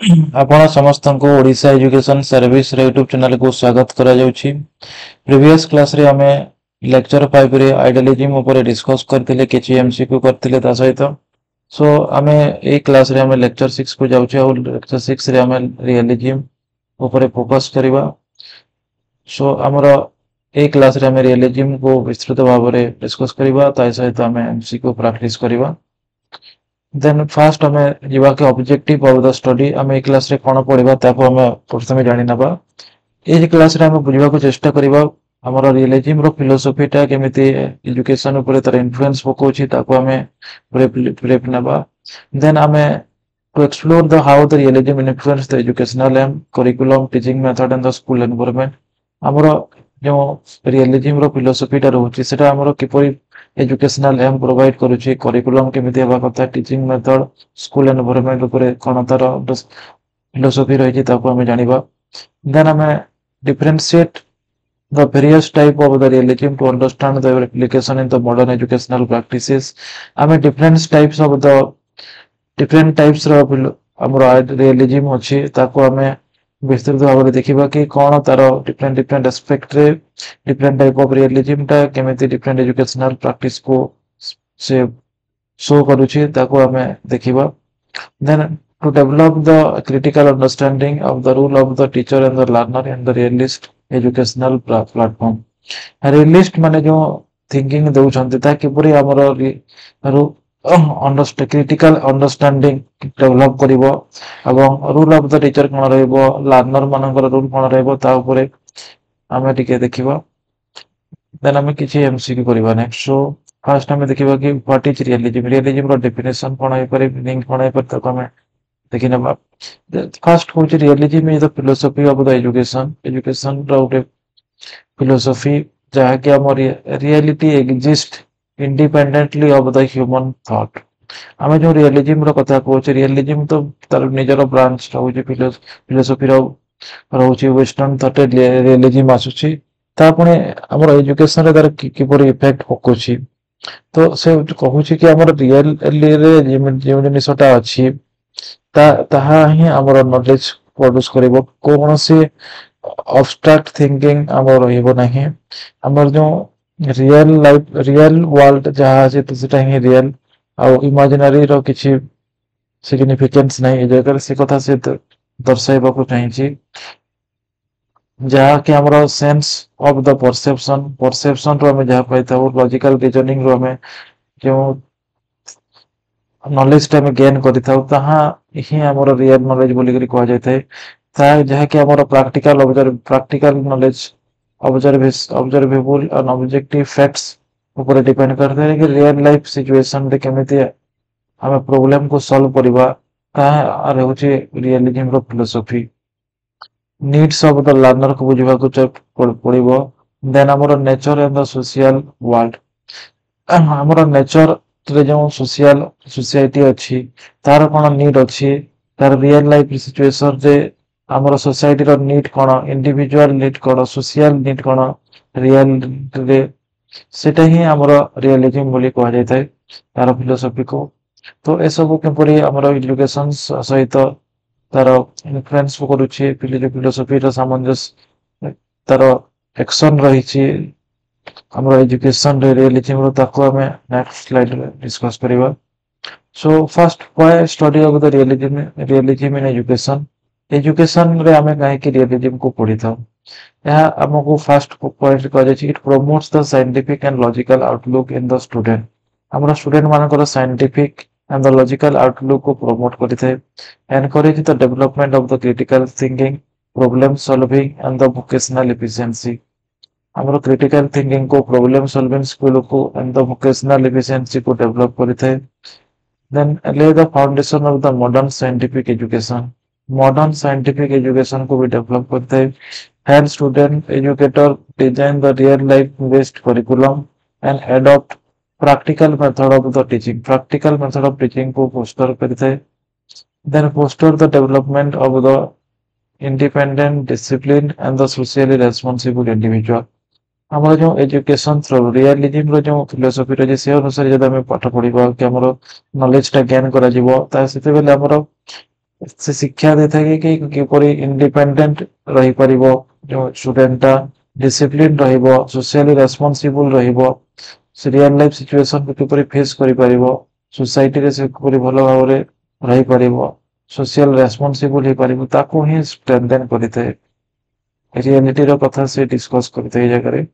ଆପଣ ସମସ୍ତଙ୍କୁ ଓଡ଼ିଶା ଏଜୁକେशन सर्विस रे यूट्यूब चैनल को स्वागत करा जाउछि। प्रीवियस क्लास रे हमें लेक्चर 5 रे आइडियोलॉजी ऊपर डिस्कस करथिले किछि एमसीक्यू करथिले ता सहित सो हमें ए क्लास रे हमें लेक्चर 6 को जाउछि और लेक्चर 6 रे हमें रियलिज्म ऊपर फोकस करिवा। सो हमरा ए क्लास रे हमें रियलिज्म को विस्तृत भाव रे डिस्कस करिवा ता सहित हमें एमसीक्यू प्रैक्टिस करिवा। देन फास्ट हमें जीवा के ऑब्जेक्टिव ऑफ द स्टडी हमें ए क्लास रे कोन पढिबा ताको हमें प्रथमे जानि नबा। ए क्लास रे हमें बुझिबा को चेष्टा करिबा हमर रियलिज्म रो फिलोसॉफी टा केमिति एजुकेशन ऊपर तर इन्फ्लुएंस पकोछि ताको हमें ब्रीफ नबा। देन हमें to explore the how the realism influence the educational and curriculum teaching method and the school environment. हमर जो रियलिज्म रो फिलोसॉफी टा रहउछि सेटा हमर किपरि एजुकेशनल एम प्रोवाइड करूछि करिकुलम केमिति हेबा कथा टीचिंग मेथड स्कूल एनवायरनमेंट ऊपर कोन तार फिलोसॉफी रहिछि ताको हमें जानिबा। देन हमें differentiate the various type of the realism to understand the application in the modern educational practices. हमें different types रो हमरो realism अछि ताको हमें विस्तृत भाव रे देखिबा कि कोन तार different एस्पेक्ट रे different type of realism ता केमिति different educational practice को से शो करूछि ताको हमें देखिबा। Then to develop the critical understanding of the role of the teacher and the learner in the realist educational platform. realist माने जो थिंकिंग दउ छन्ते ता किपरि हमरो अंडरस्टैंड क्रिटिकल अंडरस्टैंडिंग डेवलप करिवो एवं रूल ऑफ द टीचर कोन रहइबो लर्नर मानकर रूल कोन रहइबो ता ऊपर हमें टिके देखिबा। देन हमें किछि एमसीक्यू करिबा नेक्स्ट। सो फर्स्ट हमें देखिबा कि व्हाट इज रियलिज्म रियलिज्म रो डेफिनेशन कोन होय पारे मीनिंग कोन होय पारे ताको हमें देखिने बा। फर्स्ट होछि realism is the philosophy of the education रो फिलोसॉफी जहा कि हमर reality exist independently of the human thought. हमें जो रियलिज्म रो कथा कहउछि रियलिज्म तो तार निजरो ब्रांच रहउछि फिलोसॉफी रो रहउछि वेस्टर्न थॉट रियलिज्म आसुछि ता पुणे हमर एजुकेशन रे तार किपरि इफेक्ट पकोछि। तो से कहउछि कि हमर रियल रे जे जिनिसटा अछि ताहा ही हमर नॉलेज प्रोड्यूस करिवो कोनोसी अब्स्ट्रैक्ट थिंकिंग हमर रहइबो नाही। हमर जो रियल लाइफ रियल वर्ल्ड जहा अछि तो सेटा ही रियल आ इमेजिनरी रो किछि सिग्निफिकेंस नाही जेकर से कथा से दर्शाइबा को चाहिछि जहा कि हमर सेंस ऑफ द परसेप्शन रो हमें जहा पाइता लॉजिकल रीजनिंग रो हमें जो नॉलेज टा में गेन करिथाउ ताहा ही हमर रियल नॉलेज बोली करी कह जायते ता जहा कि हमर practical knowledge observable and objective facts ऊपर डिपेंड करते हैं कि रियल लाइफ सिचुएशन रे केमिति हमें प्रॉब्लम को सॉल्व करिबा ता रहउछि रियलिज्म रो philosophy. Needs of the learner को बुझिबा को पड़िबो। देन हमर nature and the social world हमर नेचर रे जो सोशल सोसाइटी अछि तार कोन नीड अछि तार रियल लाइफ सिचुएशन रे हमर सोसाइटी रो नीड कोन इंडिविजुअल नीड कोन सोशल नीड कोन रियल रे सेटा ही हमर रियलिज्म बोली कह जायते तार फिलोसॉफी को। तो ए सब के परि हमर एजुकेशन सहित तार इन्फ्लुएंस करूछि फिलोसॉफी रो सामंजस्य तार एक्शन रहिछि हमर एजुकेशन रे रियलिज्म रो ताको हमें नेक्स्ट स्लाइड रे डिस्कस करिबा। So first why study of the realism in education रे हमें काहे कि रियलिज्म को पढ़ी था यह हमको फर्स्ट पॉइंट कह जाय it promotes the scientific and logical outlook in the student. हमरा स्टूडेंट मानकर scientific and the logical outlook को प्रमोट करिथे encourage the development of the critical thinking problem solving and the vocational efficiency. हमरो critical thinking को problem solving skill को and the vocational efficiency को develop करिथे। Then lay the foundation of the modern scientific education को भी develop करते हैं। Help student educator design the real life based curriculum and adopt practical method of teaching को foster करते हैं। Then foster the development of the independent discipline and the socially responsible individual. हमर जो education through realism रो जो philosophy रो जे से अनुसार जब हमें पाठ पढिबा कि हमर नॉलेज टा गेन करा जिवो ता सेते बेले हमर से शिक्षा देता है कि किपरि इंडिपेंडेंट रही परिबो जो स्टूडेंटा डिसिप्लिन रहिबो सोशली रेस्पॉन्सिबल रहिबो से रियल लाइफ सिचुएशन को किपरि फेस करि परिबो सोसाइटी रे से किपरि भलो भाबरे रही परिबो सोशल रेस्पॉन्सिबल ही परिबो ताको ही स्ट्रेंथन करिते रियलिटी रो कथा से डिस्कस करते ही जगह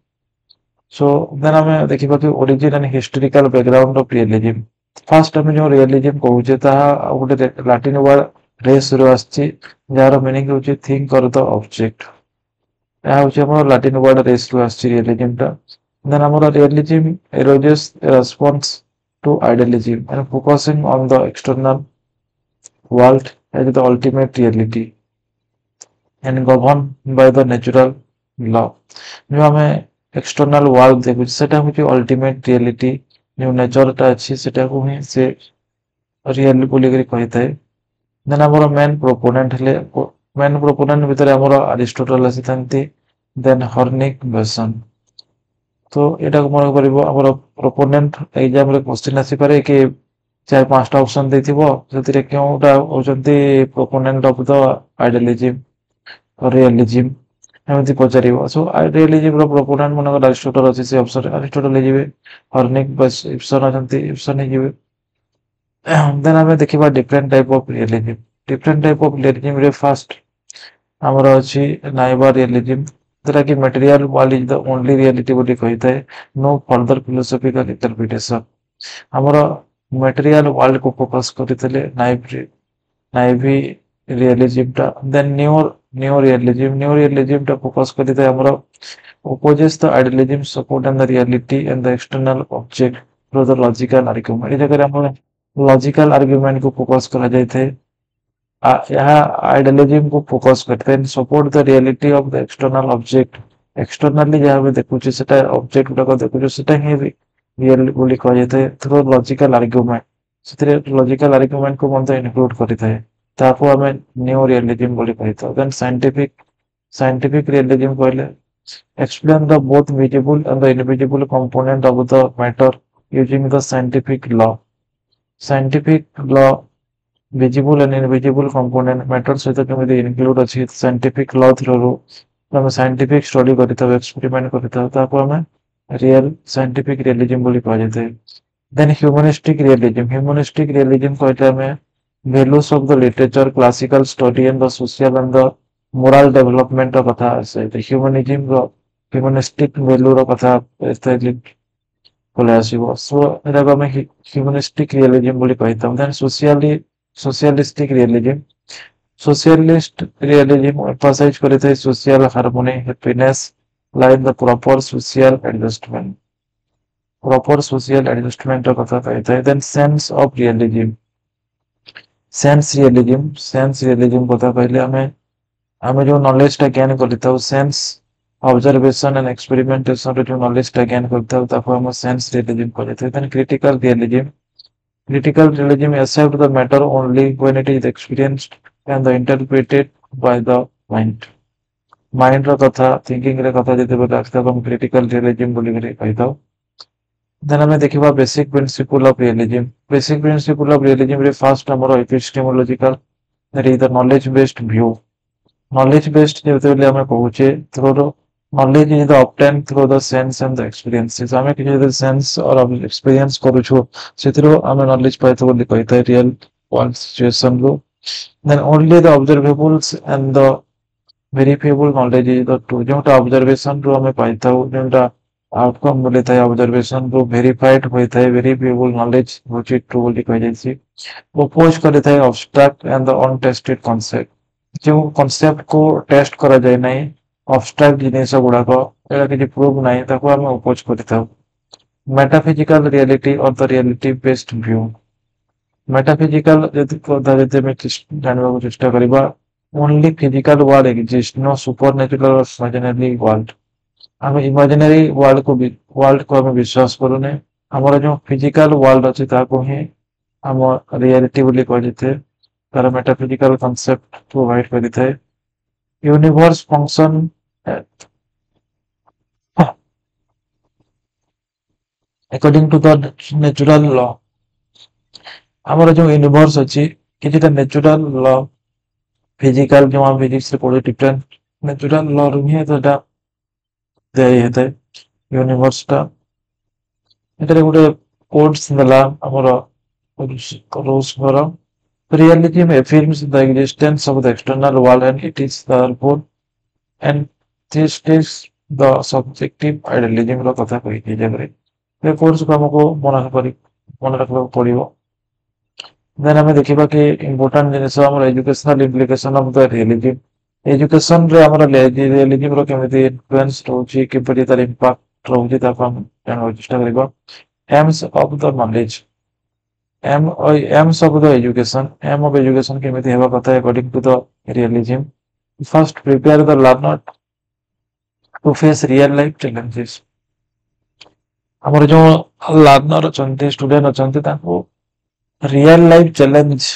सो देन हमें देखिबा कि origin and historical background of realism first हमें जो रियलिज्म कहूचे ताहा गोटे लैटिन वर्ड रेस रो आछि जार मीनिंग होचे थिंक कर द ऑब्जेक्ट ଏହା ହଉଛି ଆମର ଲାଟିନ ୱାର୍ଡ ରେସ୍ ରୁ ଆସିଛି ରିଏଲିଜିମ ଟା ଦେନ୍ ଆମର realism arises response to idealism and focusing on the external world as the ultimate reality and governed by the natural law जो हमें एक्सटर्नल वर्ल्ड देखु सेटा हूँ अल्टीमेट रियलिटी जो नेचर टा अच्छी सेटा को ही से रियल बोली कही थाए देन हमर मेन प्रोपोनेंट हले मेन प्रोपोनेंट भितर हमर अरिस्टोटल आसी थांती देन हर्निक बेसन तो एटा को मन करबो हमर प्रोपोनेंट एग्जाम रे क्वेश्चन आसी पारे कि चार पांचटा ऑप्शन देथिबो जतिरे केउटा होचंती प्रोपोनेंट ऑफ द आइडियलिज्म और रियलिज्म एमती पचारिबो सो आइडियलिज्म रो प्रोपोनेंट मन अरिस्टोटल अछि से ऑप्शन अरिस्टोटल जिवे हर्निक बस इप्सन अछंती इप्सन ही जिवे देन हमें देखिबा different type of realism different type of realism रे फर्स्ट हमर अछि नाइबा रियलिज्म जरा कि material world is the only reality बोली कहता है नो फर्दर फिलोसॉफिकल इंटरप्रिटेशन हमर मटेरियल वर्ल्ड को फोकस करथिले नाइवी रियलिज्म टा देन न्यू रियलिज्म टा फोकस करथिले हमर opposes the idealism support and the reality and the external object through the logical argument ए जगह हम लॉजिकल आर्गुमेंट को फोकस करा जाय थे यहाँ आइडियलिज्म को फोकस करते हैं support the reality of the external object externally जहाँ भी देखुचे सेटा ऑब्जेक्ट गुडा को देखुचे सेटा ही रियल बोली कह जाय थे थ्रू लॉजिकल आर्गुमेंट सेतरे लॉजिकल आर्गुमेंट को मन इंक्लूड करिथाय ताको हमें न्यू रियलिज्म बोली कहितो देन साइंटिफिक रियलिज्म कहले explain the both visible and the invisible component of the matter using the scientific law visible and invisible component matter सहित केमिति include अछि scientific law through हम scientific study करता experiment करता ताको हमें real scientific realism बोली कह जाते हैं then humanistic realism कहते हैं values of the literature classical study and the social and the moral development of कथा से humanism रो humanistic value रो कथा बोले आसीबो सो एटा को हमें ह्यूमनिस्टिक रियलिज्म बोली कहता हूं देन सोशलिस्टिक रियलिज्म एम्फसाइज करते हैं social harmony happiness like the proper social adjustment रो कथा कहता है देन सेंस रियलिज्म कथा कहले हमें जो नॉलेज टा गेन करता हूं सेंस ऑब्जर्वेशन एंड एक्सपेरिमेंटेशन जो नॉलेज टा गेन करता हूं ताको हम सेंस रियलिज्म कहते हैं then critical realism accept the matter only when it is experienced and the interpreted by the mind रो कथा थिंकिंग रे कथा जते बेटा हम क्रिटिकल रियलिज्म बोली करे कहता हूं देन हमें देखिबा बेसिक प्रिंसिपल ऑफ रियलिज्म रे फर्स्ट हमर epistemological that is the knowledge based view knowledge based जेते हमें कहूचे through knowledge is the obtained through the sense and the experiences हमें किसी sense और experience करूछु सेथिरो हमें knowledge पाइतो बोली कहता है real world situation row then only the observables and the verifiable knowledge is the two जोटा observation रो हमें पाइता हो जोटा आउटकम बोले था ऑब्जर्वेशन रो वेरीफाइड होय था वेरिफाइबल नॉलेज होची ट्रू बोली कह जायसी अपोज करे था abstract and the untested concept जो कांसेप्ट को टेस्ट करा जाय नै एब्स्ट्रैक्ट जिनिस गुडा को एला कि प्रूव नै ताको हम अपोज करथाउ मेटाफिजिकल रियलिटी और the reality based view metaphysical जति कथा जति में जानबा को चेष्टा करबा only physical world exist no supernatural और इमेजिनरी वर्ल्ड हम इमेजिनरी वर्ल्ड को हम विश्वास करूने हमर जो फिजिकल वर्ल्ड अछि ताको ही हम रियलिटी बोली कह जेते तार मेटाफिजिकल कांसेप्ट प्रोवाइड करते हैं universe function according to the natural law हमर जो यूनिवर्स अछि किछटा नेचुरल लॉ फिजिकल जो हम फिजिक्स रे पढ़े डिफरेंट नेचुरल लॉ रू ही तो एटा देई हेते यूनिवर्स टा एटारे गुटे कोड्स देला हमर रूल्स पर realism affirms the existence of the external world and it is therefore and this is the subjective idealism ର କଥା କହିଛି ଜାଗାରେ ଏ କୋର୍ସ କୁ ଆମକୁ ମନେ ରଖିବାକୁ ପଡିବ ଦେନ୍ ଆମେ ଦେଖିବା କି ଇମ୍ପୋର୍ଟାଣ୍ଟ ଜିନିଷ ଆମର ଏଜୁକେଶନାଲ ଇମ୍ପ୍ଲିକେସନ ଅଫ ଦ ରିୟଲିଜିମ୍ ଏଜୁକେଶନ ରେ ଆମର ରିୟଲିଜିମ୍ ର କେମିତି ଇନଫ୍ଲୁଏନ୍ସ ରହୁଛି କିପରି ତାର ଇମ୍ପାକ୍ଟ ରହୁଛି ତାକୁ ଆମେ ଜାଣିବାକୁ ଚେଷ୍ଟା କରିବା AIIMS of the knowledge aims of the education aim of education केमिति हेबा कथा according to the realism first prepare the learner to face real life challenges हमर जो लर्नर अछंती स्टूडेंट अछंती ताको रियल लाइफ चैलेंज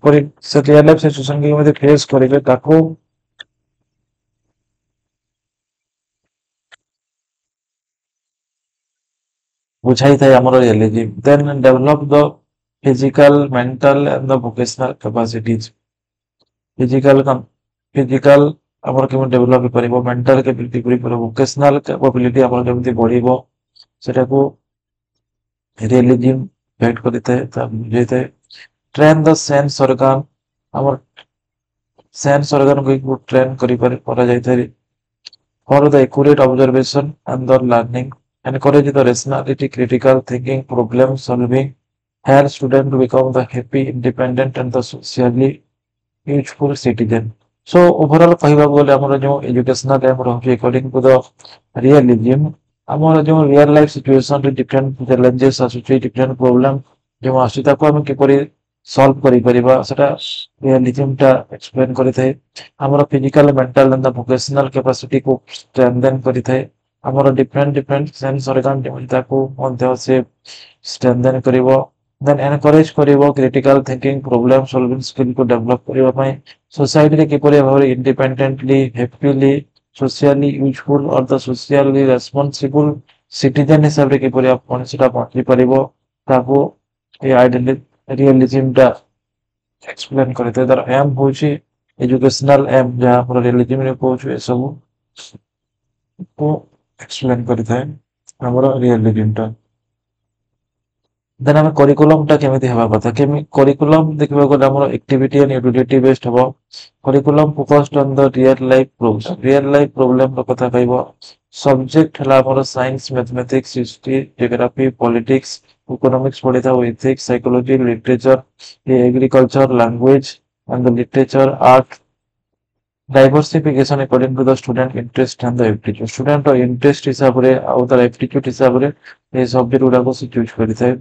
पर से रियल लाइफ सिचुएशन के केमिति फेस करिवे ताको बुझाई थाए हमर realism then develop the physical mental and the vocational capacities physical physical ଆମର କେମିତି ଡେଭଲପ ହେଇପାରିବ ମେଣ୍ଟାଲ କେମିତି କରିପାରିବ ଭୋକେଶନାଲ କ୍ୟାପାବିଲିଟି ଆମର କେମିତି ବଢିବ ସେଟାକୁ ରିୟଲିଜିମ୍ ଗାଇଡ୍ କରିଥାଏ ତା ବୁଝେଇଥାଏ ଟ୍ରେନ୍ ଦ ସେନ୍ସ ଅର୍ଗାନ ଆମର ସେନ୍ସ ଅର୍ଗାନକୁ ଟ୍ରେନ୍ କରାଯାଇଥାଏ for the accurate observation and the learning encourage the rationality critical thinking problem solving help student to become the happy independent and the socially useful citizen so overall କହିବାକୁ ଗଲେ ଆମର जो educational aim ରହୁଛି according to the realism ଆମର जो real life situation ରେ different challenges ଆସୁଛି different problem जो ଆସୁଛି ତାକୁ ଆମେ କିପରି solve କରିପାରିବା ସେଟା realism ଟା explain କରିଥାଏ ଆମର physical mental and the vocational capacity को strengthen କରିଥାଏ ଆମର different sense organ ତାକୁ ମଧ୍ୟ ସେ strengthen କରିବ then encourage करिवो critical thinking problem solving skill को develop करिवा ପାଇଁ society रे किपरि भाबरे independently happily socially useful or the socially responsible citizen हिसाब रे किपरि आपण सेटा पहुंची परिबो ताको ए realism टा explain करते तार एम होची educational एम जहा पर realism रे कहू ए सब को explain करते हमर realism टा देन हम करिकुलम टा केमिति हेबा कथा केमि करिकुलम देखबा को हमर एक्टिविटी एंड यूटिलिटी बेस्ड हबो curriculum focused on the real life problem रो कथा कहबो सब्जेक्ट हला हमर science mathematics history geography politics economics पढ़िता ethics psychology literature agriculture language and the literature art diversification according to the student interest and the aptitude student रो interest हिसाब रे आ उतर एप्टीट्यूड हिसाब रे ए सब्जेक्ट गुडा को चूज करिथाय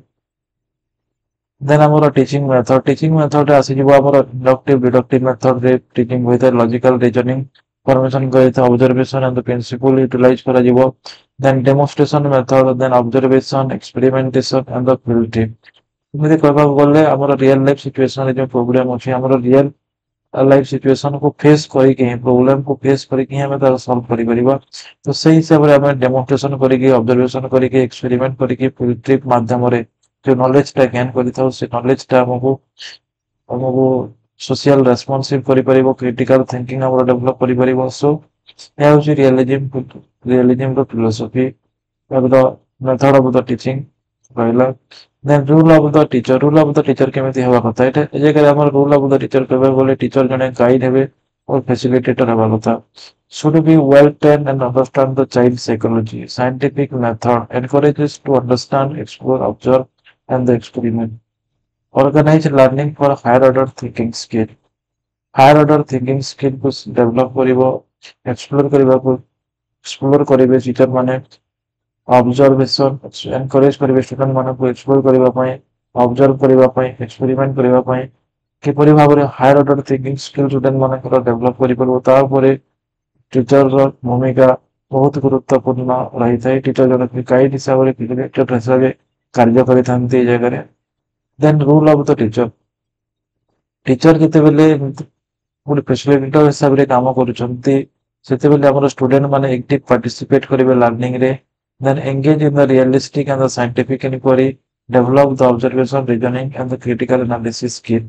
देन हमर टीचिंग मेथड आसी जिवो हमर इंडक्टिव डिडक्टिव मेथड रे टीचिंग होइता लॉजिकल रीजनिंग फॉर्मेशन करिता observation and the principle utilise करा जिवो then demonstration method then observation experimentation and the field trip इमे कहबा गले हमर रियल लाइफ सिचुएशन रे जो प्रॉब्लम अछि हमर रियल लाइफ सिचुएशन को फेस करी के प्रॉब्लम को फेस करी के हमें तार सॉल्व करि परिबा तो सही हिसाब रे हमें डेमोन्स्ट्रेशन करी के ऑब्जर्वेशन करी के एक्सपेरिमेंट करी के फील्ड ट्रिप माध्यम रे जो नॉलेज टा गेन करिथाउ से नॉलेज टा हमको सोशल रेस्पॉन्सिव करि परिबो क्रिटिकल थिंकिंग हमर डेवलप करि परिबो सो या होची रियलिज्म रो फिलोसफी अब the method of the teaching कहला then rule of the teacher केमिति हेबा कथा एटा ए जगह हमर रूल ऑफ द टीचर कहबा बोले टीचर जने गाइड हेबे और फैसिलिटेटर हेबा कथा should be well trained and understand the child psychology scientific method encourages to understand explore observe and the experiment organize learning for higher order thinking skill को develop करिवो explore करिवे teacher माने observation encourage करिवे student माने को explore करिवा पय observe करिवा पय experiment करिवा पय किपरि भाबरे higher order thinking skill student माने को डेवलप करि परबो ता परे टीचर रो भूमिका बहुत गुरुत्वपूर्ण रही थाए टीचर जन गाइड हिसाब रे टीचर हिसाब रे कार्य करिथांती जगह रे then rule of the teacher जते बेले गुड फैसिलिटेटर हिसाब रे काम करूछंती सेते बेले हमर स्टूडेंट माने एक्टिव पार्टिसिपेट करिवे लर्निंग रे then engage in the realistic and the scientific inquiry develop the observation reasoning and the critical analysis skill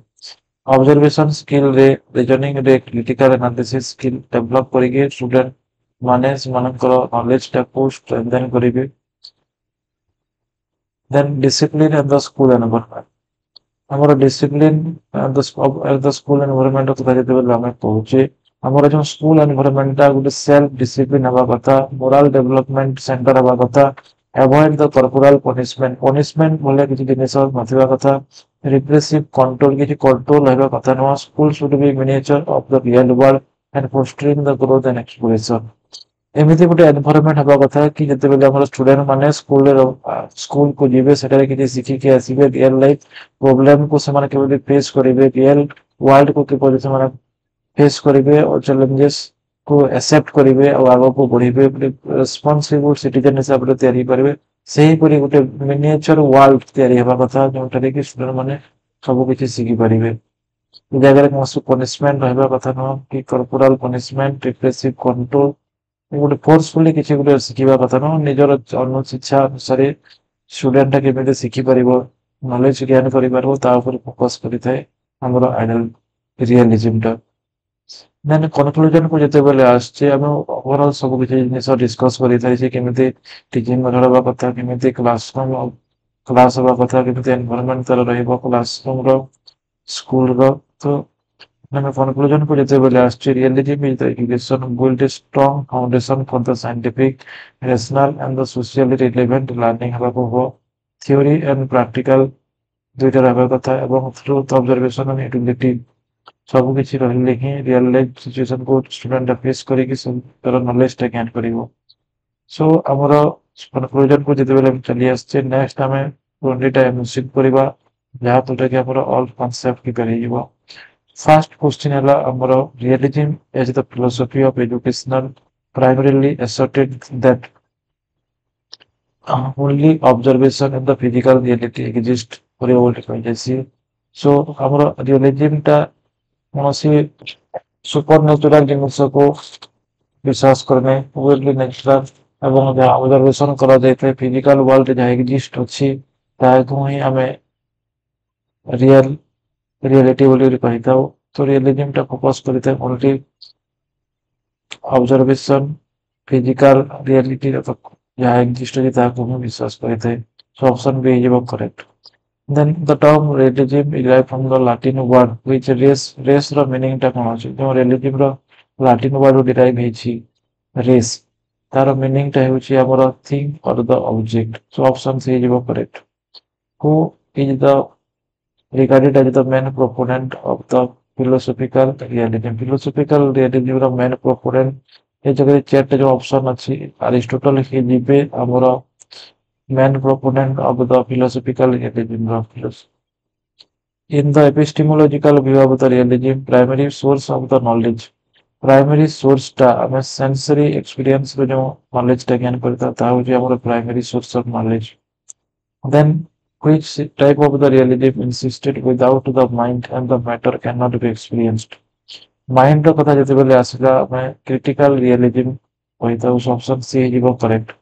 observation skill रे रीजनिंग रे क्रिटिकल एनालिसिस स्किल डेवलप करिके स्टूडेंट माने सेमानकर नॉलेज टाको strengthen करिवे then discipline and the school environment हमर discipline at the school environment कथा जते बेले हम पहुचे हमर जो स्कूल एनवायरनमेंट ता गुटे सेल्फ डिसिप्लिन हवा कथा मोरल डेवलपमेंट सेंटर हवा कथा avoid the corporal punishment punishment बोले किछि जिनिस नथिबा कथा रिप्रेसिव कंट्रोल किछि कंट्रोल हेबा कथा न school should be miniature of the real world and fostering the growth and exploration एमिति गोटे एनवायरनमेंट हवा कथा कि जते बेले हमर स्टूडेंट माने स्कूल को जिवे सेटारे किछि सिखि के आसीबे रियल लाइफ प्रॉब्लम को समान केबे फेस करिवे रियल वर्ल्ड को किपरि समान फेस करिवे और चैलेंजेस को एक्सेप्ट करिवे और आगो को बढ़िवे रिस्पांसिबल सिटीजन हिसाब रे तयारी करिवे सेही परि गोटे मिनिएचर वर्ल्ड तयारी हेबा कथा जोंटारे कि स्टूडेंट माने सब किछि सिखि परिवे ए जगह रे कोनसु पनिशमेंट रहबा कथा न कि कॉर्पोरल पनिशमेंट रिप्रेसिव कंट्रोल गोटे फोर्सफुली किसी गोटे शिखा कथा न निजर अनुशिक्षा अनुसार स्टूडेंट केमी शिखि पार नॉलेज ज्ञान कर फोकस करें आमर आइडियल रियलिज्म टा देन कनक्लूजन को जिते बेले आछे आम ओवरऑल सब किसी जिनिस डिस्कस करें केमी टीचिंग मेथड हवा कथा केमी क्लासरूम क्लास हवा कथा केमी एनवायरनमेंट तार रहिबो क्लासरूम रो स्कूल रो तो मैंने conclusion को जिते बेले आछे realism is the education build a strong foundation for the scientific rational and the socially relevant learning हवा को हो theory and practical दुईटा रहबा कथा एवं truth observation and utility सब किछि रहले कि रियल लाइफ सिचुएशन को स्टूडेंट फेस करी कि तर नॉलेज टा गेन करिवो सो हमर conclusion को जिते बेले चली आछे नेक्स्ट हमें 20 टा एमसीक्यू करबा जहा तो कि हमर ऑल कांसेप्ट की करिवो First question है हमारा realism as the philosophy of educational primarily asserted that only observation and the physical reality exist for a world emergency. So हमारा realism टा कौनसी supernatural जिनिस को विश्वास करने purely natural एवं जहाँ observation करा जाता है physical world जहाँ exist अच्छी ताकि ही हमें real रियलिटी बोली कहता हो तो रियलिज्म टा फोकस करते हैं ओनली ऑब्जर्वेशन फिजिकल रियलिटी रो जहाँ एग्जिस्ट होता है को विश्वास करते हैं so option B is correct then the term realism is derived from the Latin word which res रो मीनिंग टा कोन अछि जो रियलिज्म रो लैटिन वर्ड डिराइव हेछि रेस तार मीनिंग टा होछि हमर थिंग और the object so option C is correct who is the regarded as the main proponent of the philosophical realism. Philosophical realism ର main proponent ए जगह चैट जो ऑप्शन अछि अरिस्टोटल ही जिबे हमर main proponent of the philosophical realism ର in the epistemological view of the realism primary source of the knowledge primary source टा हमें sensory experience रो जो knowledge टा ज्ञान करता ता हो जे हमर primary source of knowledge then which type of the realism insisted without the mind and the matter cannot be experienced mind रो कथा जते बेले आसला मैं critical realism कहता हूं option C is correct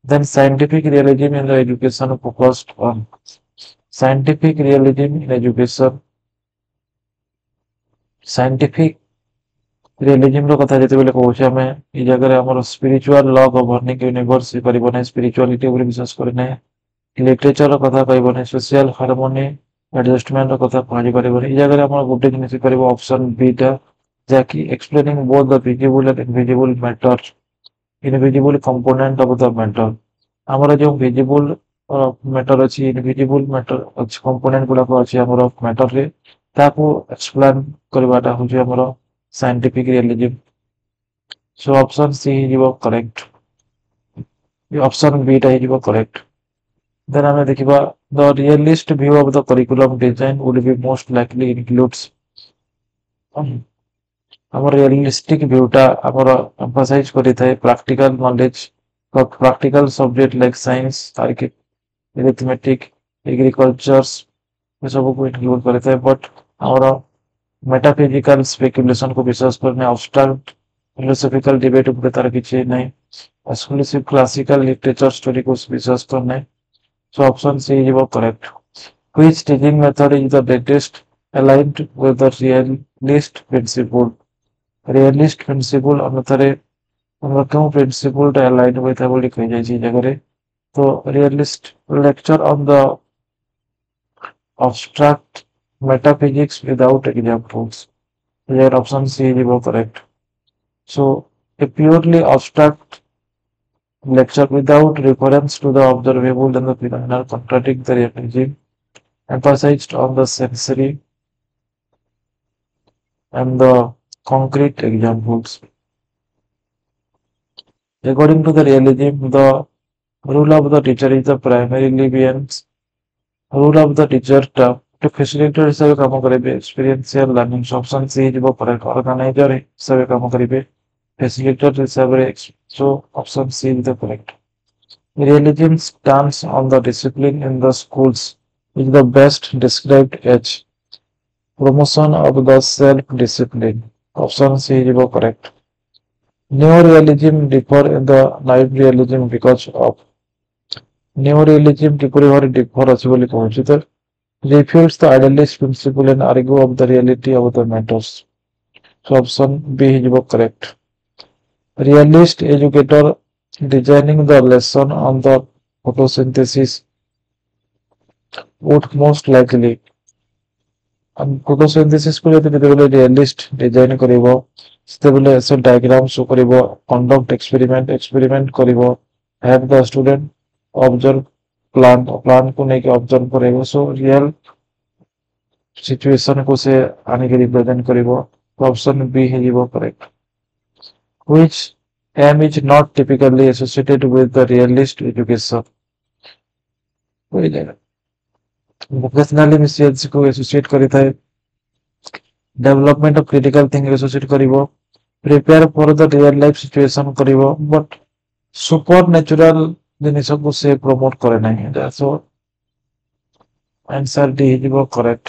then scientific realism in the education focused on scientific realism in education scientific realism रो कथा जते बेले कहू छै हमें ई जगह हमर spiritual law governing universe परिबो नै spirituality ऊपर विश्वास करे नै लिटरेचर कथा कहबो नै सोशल हार्मोनी एडजस्टमेंट कथा कहि परबो ई जगह हमर गोटे जिनिस परबो ऑप्शन बी टा जाकी explaining both the visible and invisible matter invisible component of the matter हमर जो विजिबल मैटर अछि इनविजिबल मैटर अछि कंपोनेंट गुला को अछि हमर मैटर रे ताको एक्सप्लेन करबाटा हो जे हमर scientific realism so option C is correct ये ऑप्शन बी टा इज करेक्ट then हमें देखिबा the realist view of the curriculum design would be most likely includes हमर रियलिस्टिक व्यू टा हमर एम्फसाइज करिथाय practical knowledge practical subject like science arithmetic agricultures ये सब को इंक्लूड करता है बट और मेटाफिजिकल स्पेकुलेशन को विश्वास करने एब्स्ट्रैक्ट फिलोसॉफिकल डिबेट ऊपर तार किछि नै एक्सक्लूसिव क्लासिकल लिटरेचर स्टोरी को विश्वास करने so option C is correct which teaching method is the latest aligned with the realist principle. Realist principle अनुसारे আমরা কেউ principle টা aligned ହୋଇଥାଏ ବୋଲି କୁହାଯାଇଛି ଏ ଜାଗାରେ। ତ realist lecture on the abstract metaphysics without examples. Here option C is correct. So a purely abstract lecture without reference to the observable and the phenomena contradict the realism emphasized on the sensory and the concrete examples. According to the realism, the rule of the teacher is the primary Levian's rule of the teacher to facilitator हिसाब काम करेंगे experiential learning option C जो correct organizer हिसाब काम करेंगे facilitator हिसाब रे so option C is the correct. Realism stands on the discipline in the schools is the best described as promotion of the self-discipline. Option C is correct. Neo-realism differ in the life realism because of neo-realism किपरि भाବରେ differ अछि बोली कहूछि त refutes the idealist principle and argue of the reality of the matters. So option B is correct. Realist educator designing the lesson on the photosynthesis would most likely photosynthesis को जति बेले realist design करिवो सेतेबेले से diagram show करिवो conduct experiment करिवो have the student observe plan को नहीं कि observe करेगा so real situation को से आने के represent करेगा option B है ये वो correct which aim is not typically associated with the realist education वही जाएगा vocationally missions को associate करी था development of critical thinking associate करिवो prepare for the real life situation करिवो but supernatural जिनिस को से प्रमोट करे नहीं so answer D is correct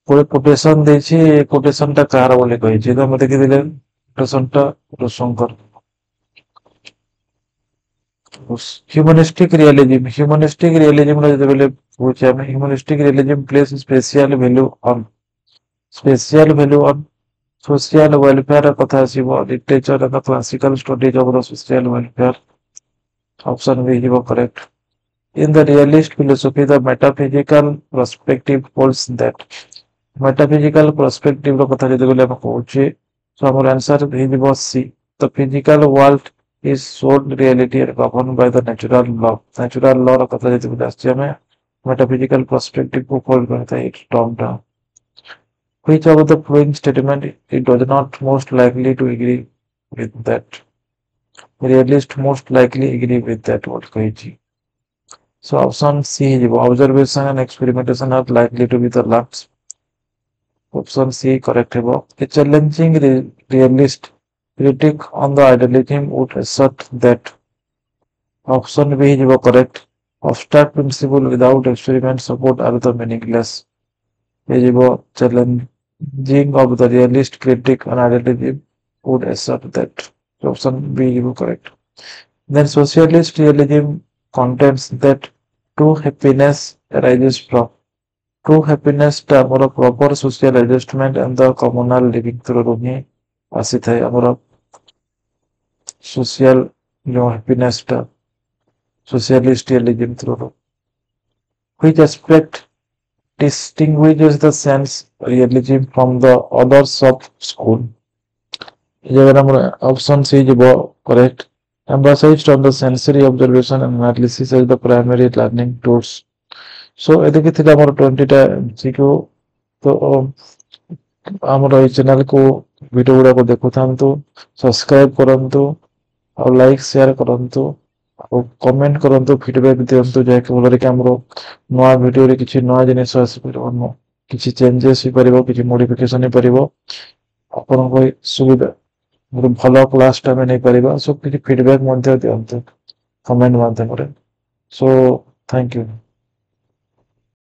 कोई कोटेशन देछि कोटेशन ता कार बोले कहि छै त मते कि दिले कोटेशन ता रसंकर ह्यूमनिस्टिक रियलिज्म ला जते बेले पूछे हम humanistic realism place special value on social welfare कथा आसीबो literature and classical studies of the social welfare option B is correct in the realist philosophy the metaphysical perspective holds that metaphysical perspective रो कथा जदि बोले हम कहूची so हमर answer B is C the physical world is sole reality and govern by the natural law रो कथा जदि बोले आछि हमें मेटाफिजिकल पर्सपेक्टिव को होल्ड करता है एक टर्म टा Which of the following statement it does not most likely to agree with that? Realist most likely agree with that what कहिछि. So option C is observation and experimentation are likely to be the last. Option C correct है A challenging realist critic on the idealism would assert that. Option B is correct. Abstract principle without experiment support are the meaningless. Is challenging of the realist critic and idealism would assert that. Option B is correct. Then socialist realism contends that true happiness arises from true happiness टा हमर proper social adjustment and the communal living through ही आसी थे हमर social जो happiness टा socialist realism through which aspect distinguishes the sense realism from the others of school. Option C is correct. Emphasized on the sensory observation and analysis as the primary learning tools. So, एदिके थिला हमर 20 टा CQ तो हमर ई channel को video गुडा को देखुथांतु subscribe करंतु और like share करंतु और कमेंट करंतु फीडबैक दियंतु जे के बोलरे कि हमरो नवा वीडियो रे किछि नवा जिनिस आसी परबो किछि चेंजेस ही परबो किछि मॉडिफिकेशन ही परबो आपन को सुविधा मोर भलो क्लास टा में नहीं परबो सो किछि फीडबैक मध्ये दियंतु कमेंट माध्यम रे सो थैंक यू